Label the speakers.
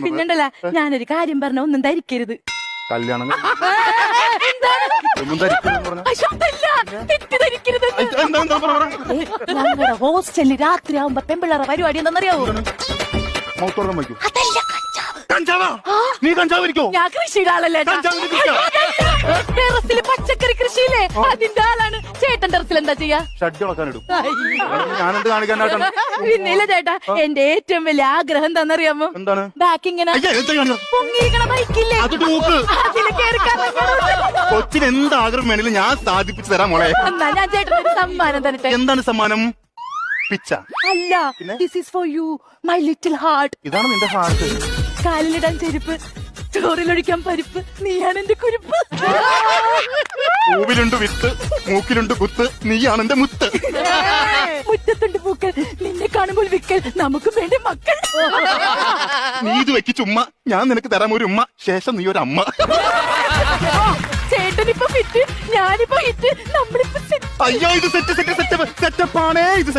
Speaker 1: പിന്നെണ്ടല്ല ഞാനൊരു കാര്യം പറഞ്ഞ ഒന്നും ധരിക്കരുത്.
Speaker 2: കല്യാണം
Speaker 1: എന്താണ്?
Speaker 2: ഒന്നും ധരിക്കരുതെന്ന് പറഞ്ഞാ?
Speaker 1: അയ്യോ, അതല്ല, തെറ്റിദ്ധരിക്കരുത്. ഞങ്ങളുടെ ഹോസ്റ്റലിൽ രാത്രി ആവുമ്പോ പെമ്പിള്ളേറെ പരിപാടി എന്താണെന്നറിയാവോ?
Speaker 2: മൗത്തോളം വയ്ക്കൂ.
Speaker 1: അതല്ല, കഞ്ചാവ്.
Speaker 2: കഞ്ചാവാ? നീ കഞ്ചാവ് ഇരിക്കോ?
Speaker 1: ഞാൻ കൃഷിയുടെ ആളല്ലേ.
Speaker 2: കഞ്ചാവിന് കൃഷിയാ?
Speaker 1: ടെറസില് പച്ചക്കറി കൃഷിയില്ലേ, അതിന്റെ ആളാണ്. ചേട്ടൻ ടെറസിൽ എന്താ ചെയ്യാ?
Speaker 2: ഷഡ് ഇളക്കാൻ ഇടും. ഞാനെന്ത് കാണിക്കാനായിട്ടാണ്?
Speaker 1: പിന്നില്ല ചേട്ടാ, എന്റെ ഏറ്റവും വലിയ ആഗ്രഹം എന്താണെന്നറിയാമോ?
Speaker 2: എന്താണ്?
Speaker 1: ബാക്ക് ഇങ്ങനെ പൊങ്ങിയിരിക്കണ ബൈക്കില്ലേ,
Speaker 2: അതിട്ട് നോക്ക്.
Speaker 1: അതില് കേറി കറങ്ങണം.
Speaker 2: കൊച്ചിന് എന്ത് ആഗ്രഹം വേണേലും ഞാൻ സാധിപ്പിച്ചു തരാം മോളെ.
Speaker 1: എന്നാ ഞാൻ ചേട്ടനൊരു സമ്മാനം തരട്ടെ.
Speaker 2: എന്താണ് സമ്മാനം? പിച്ച?
Speaker 1: അല്ല, this is for you my little heart.
Speaker 2: ഇതാണ് നിന്റെ ഹാർട്ട്.
Speaker 1: കാലിലിടാൻ ചെരുപ്പ്, ചോറിലൊഴിക്കാൻ പരിപ്പ്, നീയാണ് എന്റെ കുരുപ്പ്.
Speaker 2: പൂവിലുണ്ട് വിത്ത്, മൂക്കിലുണ്ട് കുത്ത്, നീയാണ് എന്റെ മുത്ത്.
Speaker 1: മുറ്റത്തുണ്ട് പൂക്കൾ, നിന്നെ കാണുമ്പോൾ വിക്കൽ, നമുക്ക് വേണ്ടി മക്കൾ.
Speaker 2: നീ ഇത് വെക്ക് ചുമ്മാ, ഞാൻ നിനക്ക് തരാം ഒരു ഉമ്മ, ശേഷം നീ ഒരു അമ്മ.
Speaker 1: ചേട്ടനിപ്പോ ഫിറ്റ്, ഞാനിപ്പോ ഹിറ്റ്, നമ്മളിപ്പോ സെറ്റ്.
Speaker 2: അയ്യോ, ഇത് സെറ്റ് സെറ്റ് സെറ്റ് സെറ്റപ്പാണേ ഇത്.